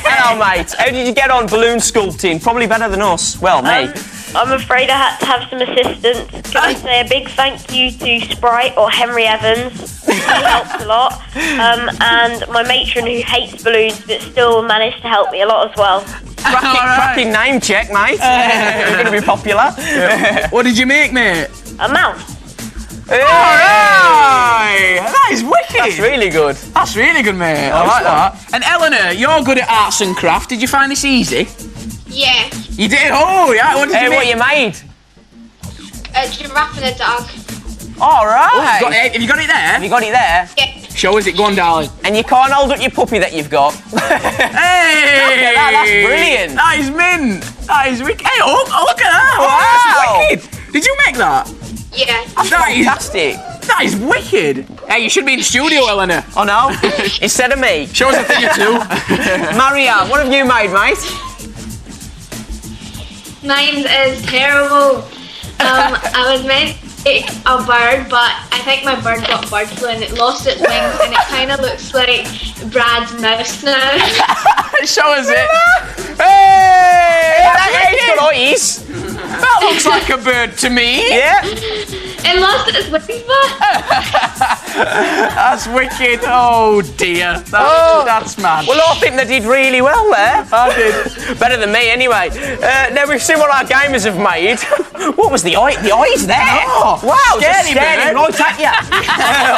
Hello, mate. How did you get on balloon sculpting? Probably better than us. Well, me. I'm afraid I had to have some assistance. Can I say a big thank you to Sprite or Henry Evans? He helped a lot. And my matron who hates balloons but still managed to help me a lot as well. Cracking name check, mate. You're going to be popular. What did you make, mate? A mouse. Hey. Alright! That is wicked! That's really good. That's really good, mate. I like that. And Eleanor, you're good at arts and craft. Did you find this easy? Yeah. You did? Oh, yeah. What did you make? What you made? A giraffe and a dog. All right. Oh, have you got it there? Have you got it there? Yeah. Show us it. Go on, darling. And you can't hold up your puppy that you've got. Hey! That's brilliant. That is mint. That is wicked. Hey, look at that. Wow. That's wicked. Did you make that? Yeah. That's fantastic. That is wicked. Hey, you should be in the studio, Eleanor. Oh, no? Instead of me. Show us a thing or two. Marianne, what have you made, mate? Mine is terrible. I was meant a bird, but I think my bird got bird flu and it lost its wings and it kind of looks like Brad's mouse now. Show us it. Hey! It's got eyes. That looks like a bird to me. Yeah. It lost its wings, but That's wicked. Oh dear. That's mad. Well, I think they did really well there. I did. Better than me, anyway. Now we've seen what our gamers have made. What was the eyes there? Oh, wow, scary bird. right at you.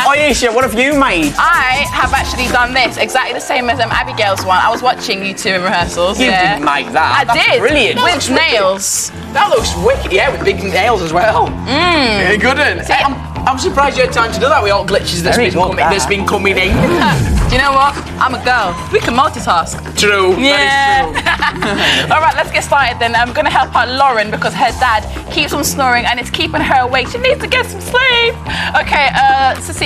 Aisha, what have you made? I have actually done this exactly the same as Abigail's one. I was watching you two in rehearsals. You didn't make that. I That's did. Brilliant. With nails. That looks wicked. Yeah, with big nails as well. Really good. I'm surprised you had time to do that with all glitches that's been coming in. Do you know what? I'm a girl. We can multitask. True. Yeah. Very true. All right, let's get started then. I'm going to help out Lauren because her dad keeps on snoring and it's keeping her awake. She needs to get some sleep. Okay,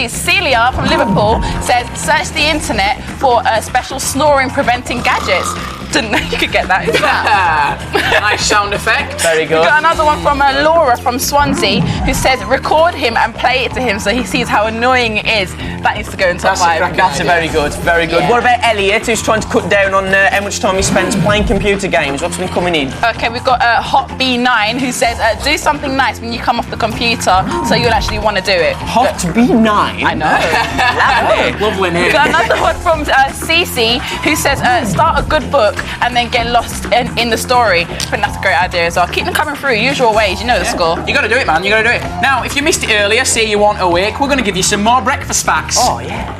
Celia from Liverpool says, search the internet for special snoring preventing gadgets. Didn't know you could get that. Who's that? Nice sound effect. Very good. We got another one from Laura from Swansea who says, record him and play it to him so he sees how annoying it is. That needs to go in top 5. That's a very good, very good. Yeah. What about Elliot, who's trying to cut down on how much time he spends playing computer games? What's been coming in? Okay, we've got Hot B9 who says, do something nice when you come off the computer so you'll actually want to do it. Hot B9? I know. Lovely name. We got another one from Cece who says, start a good book and then get lost in the story. I think that's a great idea as well. Keep them coming through, usual ways, you know the score. You gotta do it, man, you gotta do it. Now, if you missed it earlier, say you weren't awake, we're gonna give you some more breakfast facts. Oh, yeah.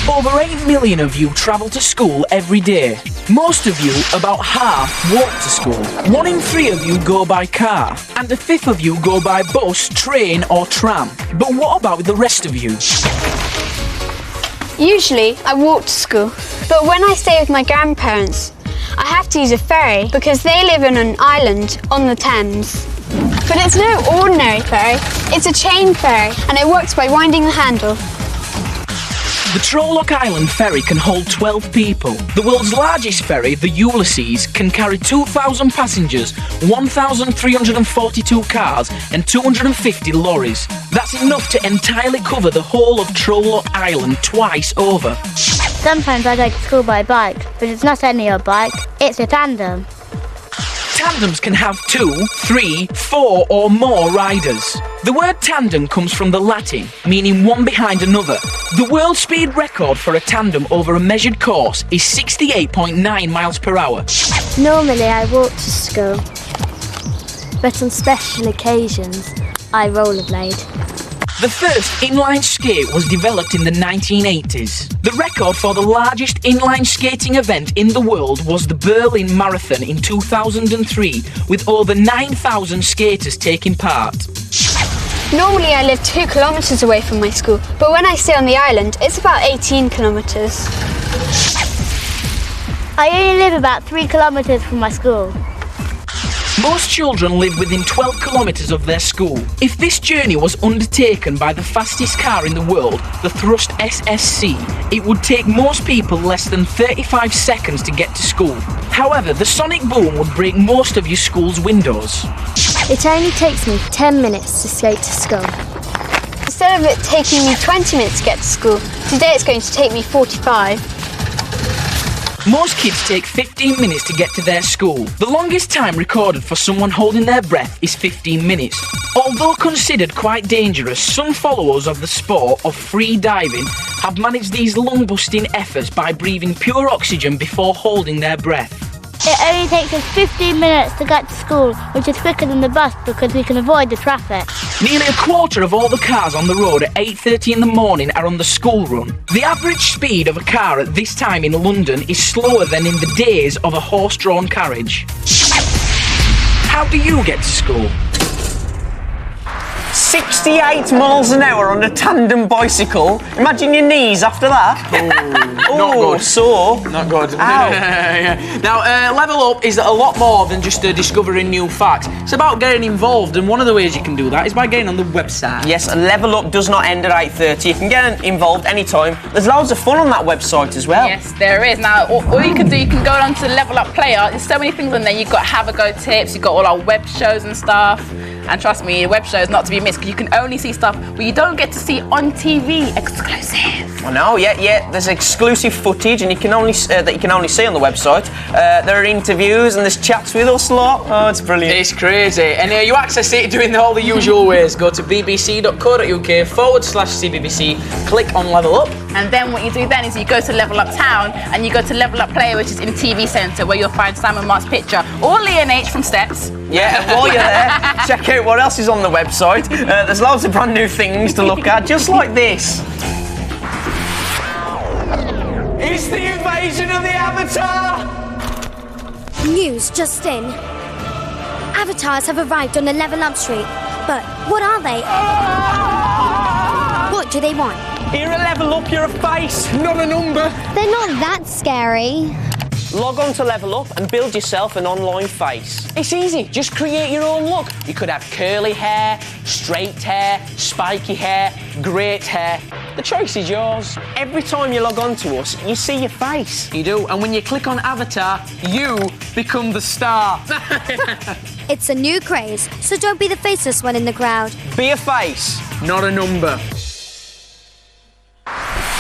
Over 8 million of you travel to school every day. Most of you, about half, walk to school. 1 in 3 of you go by car. And a fifth of you go by bus, train or tram. But what about the rest of you? Usually, I walk to school, but when I stay with my grandparents, I have to use a ferry because they live on an island on the Thames. But it's no ordinary ferry, it's a chain ferry, and it works by winding the handle. The Trolloc Island ferry can hold 12 people. The world's largest ferry, the Ulysses, can carry 2,000 passengers, 1,342 cars and 250 lorries. That's enough to entirely cover the whole of Trolloc Island twice over. Sometimes I go to school by bike, but it's not any old bike, it's a tandem. Tandems can have 2, 3, 4 or more riders. The word tandem comes from the Latin, meaning one behind another. The world speed record for a tandem over a measured course is 68.9 miles per hour. Normally I walk to school, but on special occasions I rollerblade. The first inline skate was developed in the 1980s. The record for the largest inline skating event in the world was the Berlin Marathon in 2003, with over 9,000 skaters taking part. Normally I live 2 kilometres away from my school, but when I stay on the island, it's about 18 kilometres. I only live about 3 kilometres from my school. Most children live within 12 kilometres of their school. If this journey was undertaken by the fastest car in the world, the Thrust SSC, it would take most people less than 35 seconds to get to school. However, the sonic boom would break most of your school's windows. It only takes me 10 minutes to skate to school. Instead of it taking me 20 minutes to get to school, today it's going to take me 45. Most kids take 15 minutes to get to their school. The longest time recorded for someone holding their breath is 15 minutes. Although considered quite dangerous, some followers of the sport of free diving have managed these lung-busting efforts by breathing pure oxygen before holding their breath. It only takes us 15 minutes to get to school, which is quicker than the bus because we can avoid the traffic. Nearly a quarter of all the cars on the road at 8:30 in the morning are on the school run. The average speed of a car at this time in London is slower than in the days of a horse-drawn carriage. How do you get to school? 68 miles an hour on a tandem bicycle. Imagine your knees after that. Not good. Sore. Not good. Ow. Yeah. Now, Level Up is a lot more than just discovering new facts. It's about getting involved, and one of the ways you can do that is by getting on the website. Yes, Level Up does not end at 8:30. You can get involved anytime. There's loads of fun on that website as well. Yes, there is. Now, all you can do, you can go on to the Level Up Player. There's so many things on there. You've got Have a Go tips, you've got all our web shows and stuff. And trust me, the web show is not to be missed because you can only see stuff where you don't get to see on TV. Exclusive. I know, yeah. There's exclusive footage, and you can only that you can only see on the website. There are interviews and there's chats with us lot. Oh, it's brilliant. It's crazy. And you access it doing all the usual ways. Go to bbc.co.uk/CBBC, click on Level Up. And then what you do then is you go to Level Up Town and you go to Level Up Player, which is in TV Centre, where you'll find Simon Mark's picture or Leon H from Steps. Yeah, and while you're there, check out what else is on the website. There's loads of brand new things to look at, just like this. It's the invasion of the Avatar! News just in. Avatars have arrived on the Level Up Street, but what are they? What do they want? You're a level up, you're a face, not a number. They're not that scary. Log on to Level Up and build yourself an online face. It's easy, just create your own look. You could have curly hair, straight hair, spiky hair, great hair. The choice is yours. Every time you log on to us, you see your face. You do, and when you click on Avatar, you become the star. It's a new craze, so don't be the faceless one in the crowd. Be a face, not a number.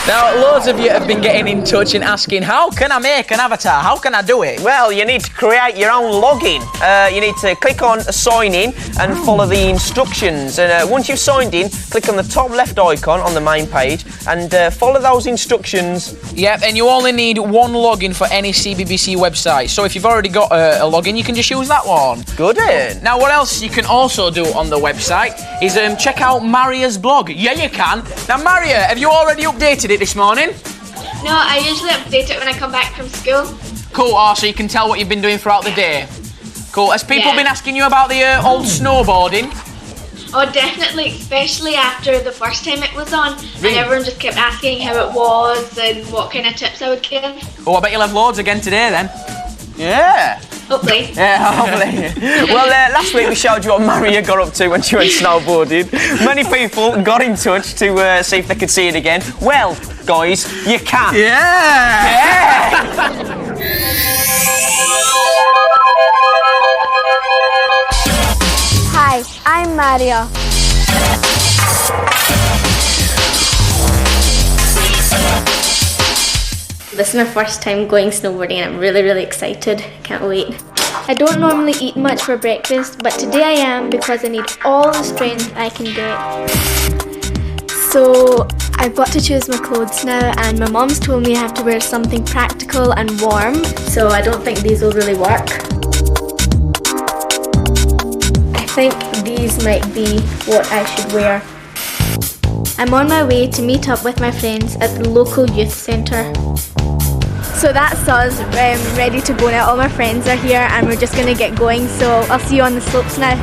Now, loads of you have been getting in touch and asking, how can I make an avatar? How can I do it? Well, you need to create your own login. You need to click on sign in and follow the instructions. And once you've signed in, click on the top left icon on the main page and follow those instructions. Yep, and you only need one login for any CBBC website. So if you've already got a login, you can just use that one. Good. Now, what else you can also do on the website is check out Maria's blog. Yeah, you can. Now, Maria, have you already updated it this morning? No, I usually update it when I come back from school. Cool, so you can tell what you've been doing throughout the day. Cool. Has people Yeah. been asking you about the old snowboarding? Oh, definitely, especially after the first time it was on. Really? And everyone just kept asking how it was and what kind of tips I would give. Oh, I bet you'll have loads again today then. Yeah. Hopefully. Yeah, hopefully. Well, last week we showed you what Maria got up to when she went snowboarding. Many people got in touch to see if they could see it again. Well, guys, you can. Yeah! Hi, I'm Maria. This is my first time going snowboarding and I'm really excited. Can't wait. I don't normally eat much for breakfast, but today I am because I need all the strength I can get. So I've got to choose my clothes now, and my mom's told me I have to wear something practical and warm. So I don't think these will really work. I think these might be what I should wear. I'm on my way to meet up with my friends at the local youth centre. So that's us, ready to go now. All my friends are here and we're just going to get going, so I'll see you on the slopes now.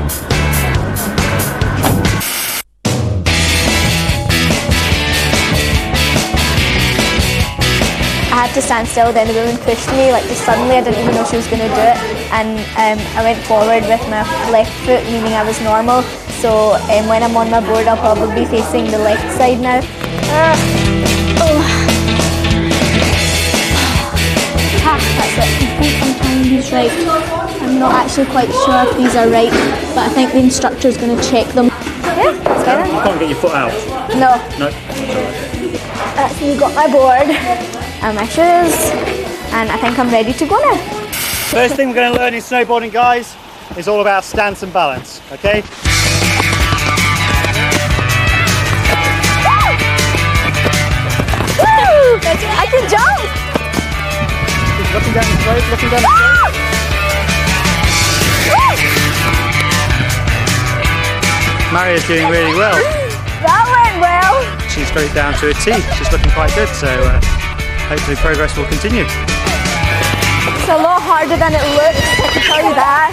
I had to stand still, then the woman pushed me just suddenly. I didn't even know she was going to do it, and I went forward with my left foot, meaning I was normal. So when I'm on my board, I'll probably be facing the left side now. That's it. I think I'm tying these right. I'm not actually quite sure if these are right, but I think the instructor's going to check them. Yeah, that's better. You can't get your foot out? No. No. Actually got my board and my shoes, and I think I'm ready to go now. First thing we're going to learn in snowboarding, guys, is all about stance and balance, okay? Woo! I can jump! Keep looking down the slope, looking down the slope. Maria's doing really well. That went well. She's got it down to a T. She's looking quite good, so hopefully progress will continue. It's a lot harder than it looks, I can tell you that.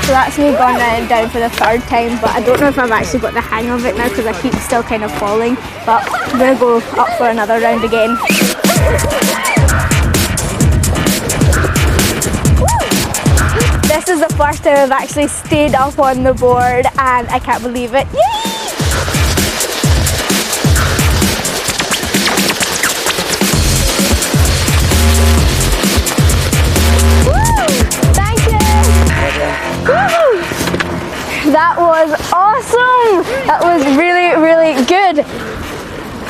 So that's me going down for the third time, but I don't know if I've actually got the hang of it now because I keep still kind of falling. But I'm going to go up for another round again. This is the first time I've actually stayed up on the board and I can't believe it. Yay! That was awesome! That was really, really good.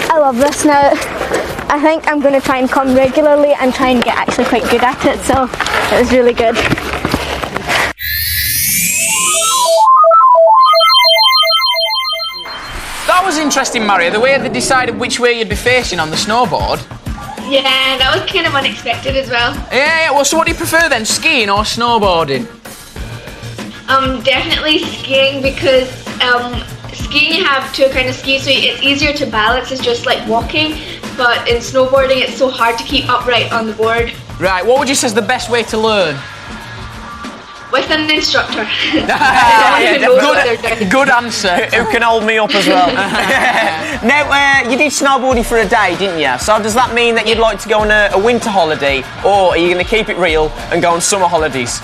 I love this now. I think I'm going to try and come regularly and try and get actually quite good at it, so it was really good. That was interesting, Maria, the way they decided which way you'd be facing on the snowboard. Yeah, that was kind of unexpected as well. Yeah, well, so what do you prefer then, skiing or snowboarding? Definitely skiing because skiing you have two kind of skis, so it's easier to balance. It's just like walking, but in snowboarding it's so hard to keep upright on the board. Right, what would you say is the best way to learn? With an instructor. Good answer. Who can hold me up as well. Now, you did snowboarding for a day, didn't you? So does that mean that you'd like to go on a winter holiday, or are you going to keep it real and go on summer holidays?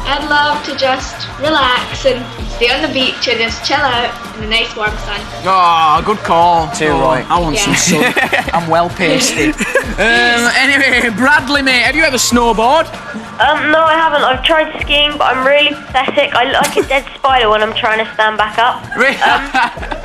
I'd love to just relax and stay on the beach and just chill out in the nice warm sun. Oh, good call. Too right. I want some sun. I'm well pasted. Anyway, Bradley, mate, have you ever snowboard? No, I haven't. I've tried skiing, but I'm really pathetic. I look like a dead spider when I'm trying to stand back up.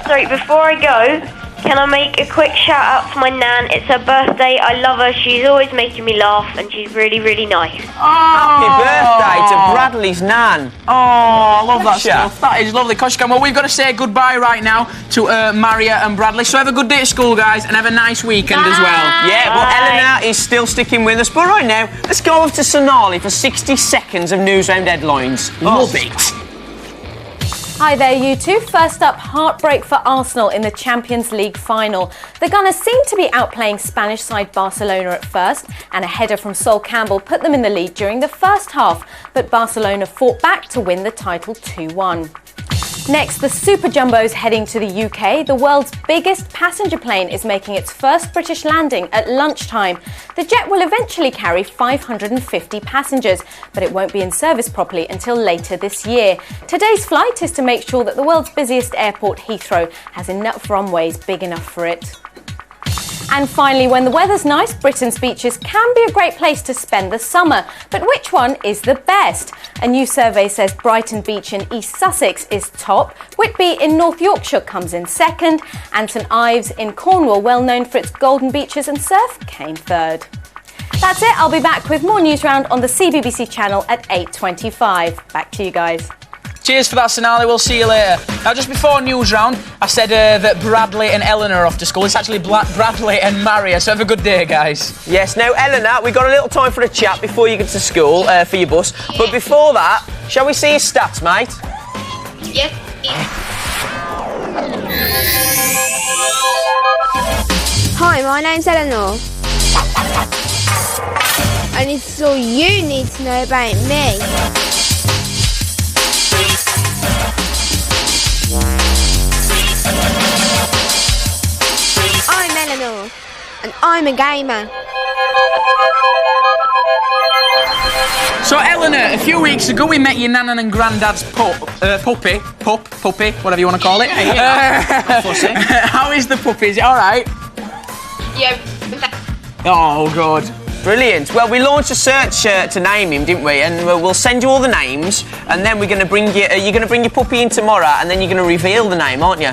Sorry, before I go, can I make a quick shout out to my nan? It's her birthday. I love her. She's always making me laugh, and she's really, really nice. Happy birthday to Bradley's nan. Oh, I love that stuff. That is lovely. Koshkan, well, we've got to say goodbye right now to Maria and Bradley. So have a good day at school, guys, and have a nice weekend as well. Yeah, but Eleanor is still sticking with us. But right now, let's go off to Sonali for 60 seconds of newsround headlines. Love it. Hi there, you two. First up, heartbreak for Arsenal in the Champions League final. The Gunners seemed to be outplaying Spanish side Barcelona at first, and a header from Sol Campbell put them in the lead during the first half, but Barcelona fought back to win the title 2-1. Next, the Super Jumbos heading to the UK. The world's biggest passenger plane is making its first British landing at lunchtime. The jet will eventually carry 550 passengers, but it won't be in service properly until later this year. Today's flight is to make sure that the world's busiest airport, Heathrow, has enough runways big enough for it. And finally, when the weather's nice, Britain's beaches can be a great place to spend the summer. But which one is the best? A new survey says Brighton Beach in East Sussex is top, Whitby in North Yorkshire comes in second, and St Ives in Cornwall, well known for its golden beaches and surf, came third. That's it. I'll be back with more news round on the CBBC channel at 8:25. Back to you guys. Cheers for that, Sonali. We'll see you later. Now, just before news round, I said that Bradley and Eleanor are off to school. It's actually Bradley and Maria, so have a good day, guys. Yes, now, Eleanor, we've got a little time for a chat before you get to school for your bus. But before that, shall we see your stats, mate? Yes. Hi, my name's Eleanor. And it's all you need to know about me. I'm Eleanor, and I'm a gamer. So, Eleanor, a few weeks ago we met your nan and granddad's puppy, whatever you want to call it. How is the puppy? Is it all right? Yeah. Oh, good. Brilliant. Well, we launched a search to name him, didn't we? And we'll send you all the names, and then we're going to bring you. You're going to bring your puppy in tomorrow, and then you're going to reveal the name, aren't you?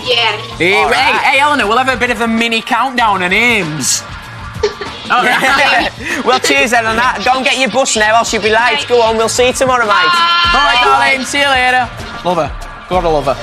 Yeah. Hey, Eleanor, we'll have a bit of a mini countdown of names. Well, cheers, Eleanor. Go and get your bus now, else you'll be late. Go on, we'll see you tomorrow, mate. All right, darling. See you later. Love her. Gotta love her.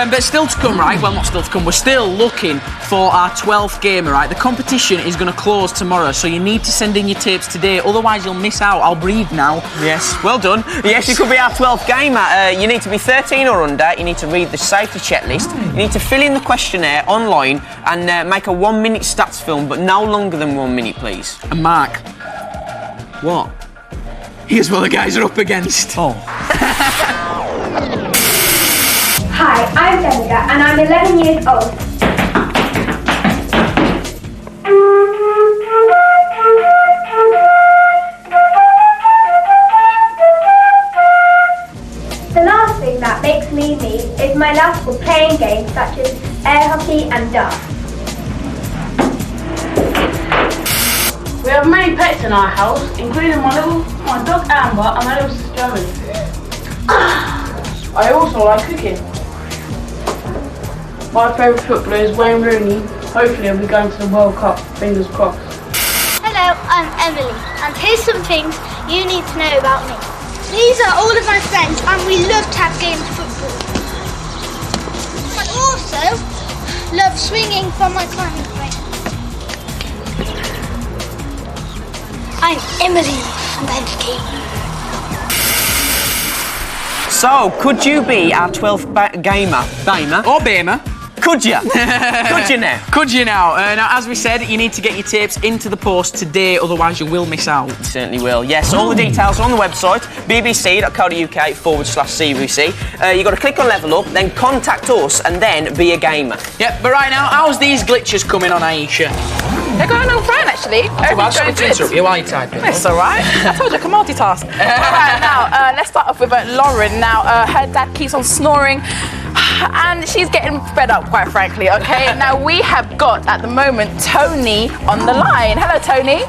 But still to come, right? Well, not still to come. We're still looking for our 12th gamer, right? The competition is going to close tomorrow, so you need to send in your tapes today. Otherwise, you'll miss out. I'll breathe now. Yes, well done. Yes, you could be our 12th gamer. You need to be 13 or under. You need to read the safety checklist. You need to fill in the questionnaire online and make a 1-minute stats film, but no longer than 1 minute, please. And Mark. What? Here's what the guys are up against. Oh. Hi, I'm Jessica and I'm 11 years old. The last thing that makes me me is my love for playing games such as air hockey and darts. We have many pets in our house, including my dog Amber and my little sister Emily. I also like cooking. My favourite footballer is Wayne Rooney. Hopefully he'll be going to the World Cup, fingers crossed. Hello, I'm Emily, and here's some things you need to know about me. These are all of my friends, and we love to have games of football. I also love swinging from my climbing frame. I'm Emily, and I'm skiing. So, could you be our 12th gamer? Or Bamer. Could you? Could you now? Could you now? Now, as we said, you need to get your tips into the post today, otherwise you will miss out. You certainly will. Yes, all the details are on the website, bbc.co.uk/CBBC. You've got to click on Level Up, then contact us, and then be a gamer. Yep, but right now, how's these glitches coming on, Aisha? They're going on fine, actually. Everything's going good. Interrupt you while you're typing. It's all right. I told you I can multitask. All right, now, let's start off with Lauren. Now, her dad keeps on snoring, and she's getting fed up, quite frankly, okay? Now, we have got, at the moment, Tony on the line. Hello, Tony.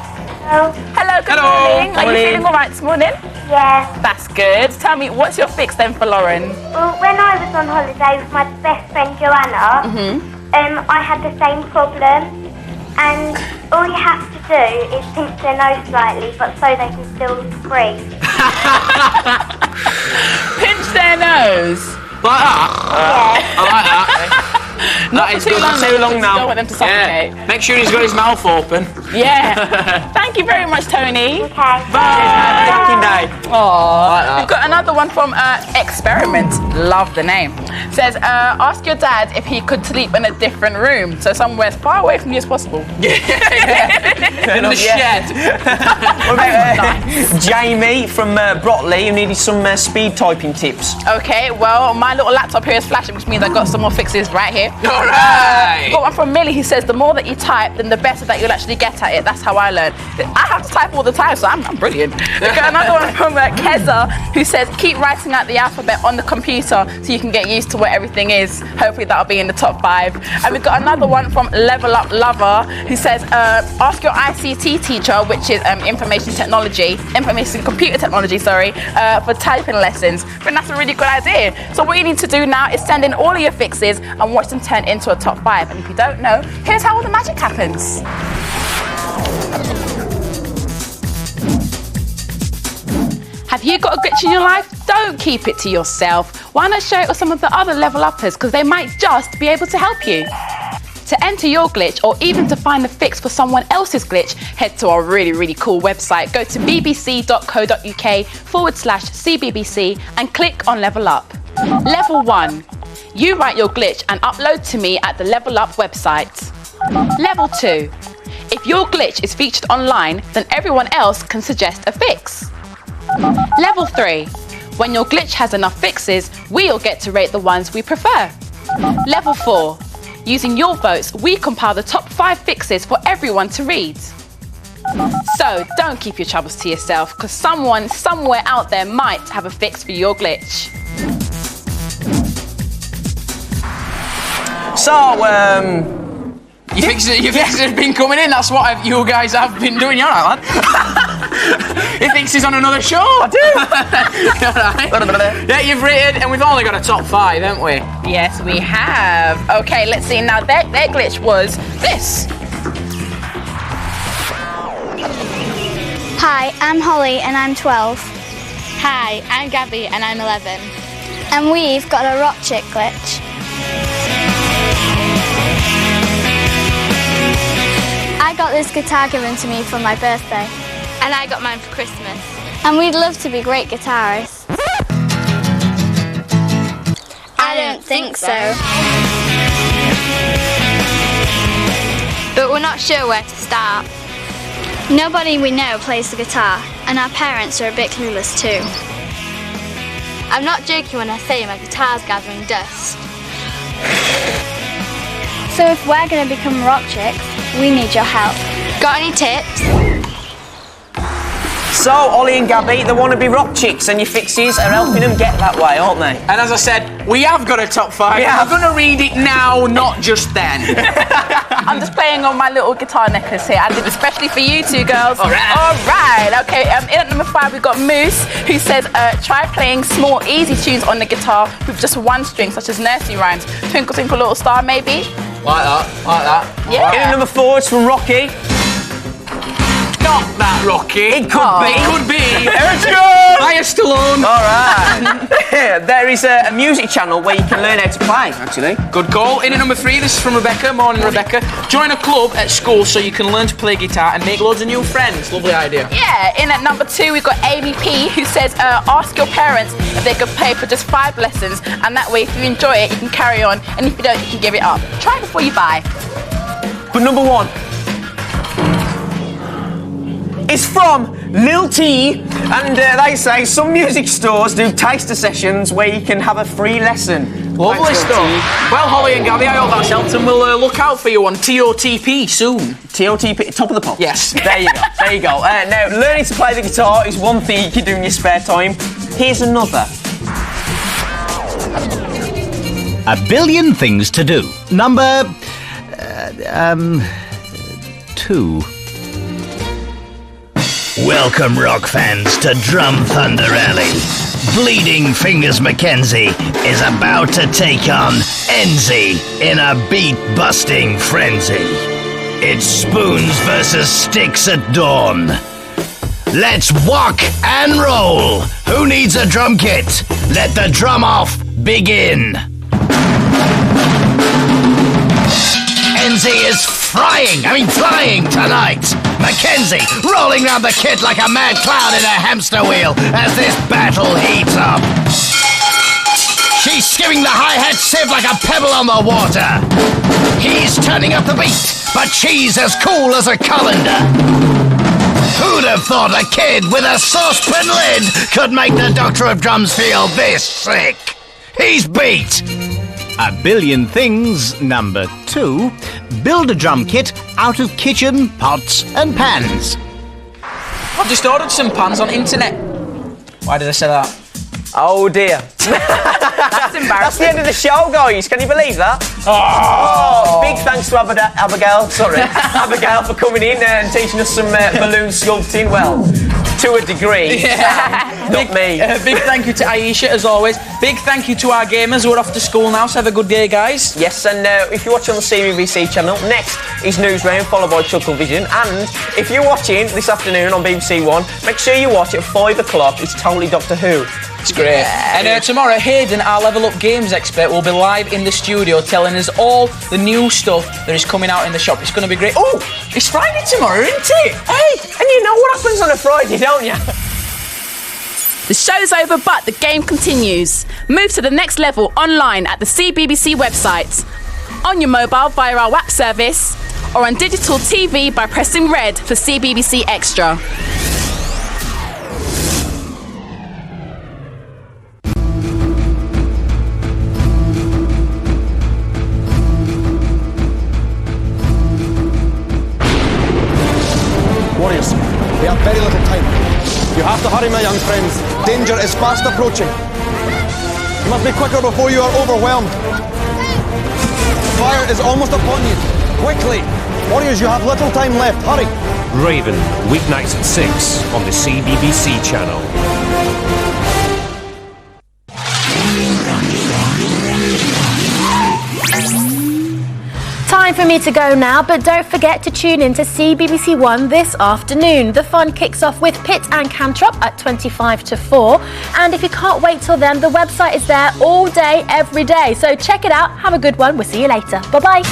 Hello. Hello, good morning. Are you feeling all right this morning? Yeah. That's good. Tell me, what's your fix then for Lauren? Well, when I was on holiday with my best friend Joanna, I had the same problem. And all you have to do is pinch their nose slightly, but so they can still breathe. Pinch their nose? Like that? Yeah. I like that. Not that is for too good. long, Too long now. Don't want them to suffocate. Yeah. Make sure he's got his mouth open. Yeah. Thank you very much, Tony. Okay. Bye. Thinking day. Aww. We've got another one from Experiment. Love the name. Says, ask your dad if he could sleep in a different room, so somewhere as far away from you as possible. In the shed. What about Jamie from Brotley, who needed some speed typing tips? Okay, well, my little laptop here is flashing, which means I got some more fixes right here. All right. Got one from Millie who says the more that you type, then the better that you'll actually get at it. That's how I learn. I have to type all the time, so I'm brilliant. We've got another one from Keza who says keep writing out the alphabet on the computer so you can get used to where everything is. Hopefully that'll be in the top 5. And we've got another one from Level Up Lover who says ask your ICT teacher, which is information computer technology, for typing lessons. But that's a really good idea. So what you need to do now is send in all of your fixes and watch them turn into a top 5. And if you don't know, here's how all the magic happens. Have you got a glitch in your life? Don't keep it to yourself. Why not share it with some of the other level uppers, because they might just be able to help you. To enter your glitch or even to find the fix for someone else's glitch, head to our really cool website. Go to bbc.co.uk/CBBC and click on Level Up. Level 1. You write your glitch and upload to me at the Level Up website. Level 2. If your glitch is featured online, then everyone else can suggest a fix. Level 3. When your glitch has enough fixes, we'll get to rate the ones we prefer. Level 4. Using your votes, we compile the top 5 fixes for everyone to read. So don't keep your troubles to yourself, because someone somewhere out there might have a fix for your glitch. So, Your fixes have been coming in, that's what you guys have been doing, you're right, lad. He thinks he's on another show. I do. Right. Yeah, you've rated, and we've only got a top 5, haven't we? Yes, we have. Okay, let's see. Now, their glitch was this. Hi, I'm Holly and I'm 12. Hi, I'm Gabby and I'm 11. And we've got a rock chick glitch. I got this guitar given to me for my birthday. And I got mine for Christmas. And we'd love to be great guitarists. I don't think so. But we're not sure where to start. Nobody we know plays the guitar, and our parents are a bit clueless too. I'm not joking when I say my guitar's gathering dust. So if we're going to become rock chicks, we need your help. Got any tips? So, Ollie and Gabby, the wannabe rock chicks, and your fixes are helping them get that way, aren't they? And as I said, we have got a top 5. I'm going to read it now, not just then. I'm just playing on my little guitar necklace here. I did it especially for you two girls. All right. All right. Okay. In at number 5, we've got Moose, who says, try playing small, easy tunes on the guitar with just one string, such as nursery rhymes. Twinkle, twinkle, little star, maybe. Like that. Yeah. In at number 4, it's from Rocky. Not that Rocky. It could be. It could be. Let's go! Hiya, Stallone. All right. There is a music channel where you can learn how to play, actually. Good call. In at number 3, this is from Rebecca. Morning, Rebecca. Join a club at school so you can learn to play guitar and make loads of new friends. Lovely idea. Yeah. In at number 2, we've got Amy P, who says, ask your parents if they could pay for just 5 lessons, and that way, if you enjoy it, you can carry on, and if you don't, you can give it up. Try before you buy. But number 1. It's from Lil T, and they say some music stores do taster sessions where you can have a free lesson. Lovely stuff. Well, Holly and Gabby, I hope that's helped, and we'll look out for you on TOTP soon. TOTP, top of the pops. Yes. There you go. There you go. Now, learning to play the guitar is one thing you can do in your spare time. Here's another. A billion things to do. Number 2. Welcome, rock fans, to Drum Thunder Alley. Bleeding Fingers Mackenzie is about to take on Enzy in a beat-busting frenzy. It's spoons versus sticks at dawn. Let's walk and roll. Who needs a drum kit? Let the drum off begin. Enzy is flying tonight. Mackenzie rolling round the kit like a mad clown in a hamster wheel as this battle heats up. She's skimming the hi-hat sieve like a pebble on the water. He's turning up the beat, but she's as cool as a colander. Who'd have thought a kid with a saucepan lid could make the Doctor of Drums feel this sick? He's beat. A billion things, number 2. Build a drum kit out of kitchen pots and pans. I've just ordered some pans on internet. Why did I say that? Oh dear. That's embarrassing. That's the end of the show, guys. Can you believe that? Oh, big thanks to Abigail for coming in and teaching us some balloon sculpting. Well, to a degree. Yeah. Not me. Big thank you to Aisha, as always. Big thank you to our gamers who are off to school now, so have a good day, guys. Yes, and if you're watching on the CBBC channel, next is Newsround, followed by Chuckle Vision. And if you're watching this afternoon on BBC One, make sure you watch at 5 o'clock. It's totally Doctor Who. It's great. Yeah. And tomorrow, Hayden, our Level Up Games expert, will be live in the studio telling us all the new stuff that is coming out in the shop. It's going to be great. Oh, it's Friday tomorrow, isn't it? Hey, and you know what happens on a Friday, don't you? The show's over, but the game continues. Move to the next level online at the CBBC website, on your mobile via our WAP service, or on digital TV by pressing red for CBBC Extra. Warriors, we have very little time. You have to hurry, my young friends. Danger is fast approaching. You must be quicker before you are overwhelmed. Fire is almost upon you. Quickly! Warriors, you have little time left. Hurry! Raven, weeknights at 6 on the CBBC channel. Time for me to go now, but don't forget to tune in to CBBC One this afternoon. The fun kicks off with Pitt and Cantrop at 25 to 4. And if you can't wait till then, the website is there all day, every day. So check it out. Have a good one. We'll see you later. Bye-bye.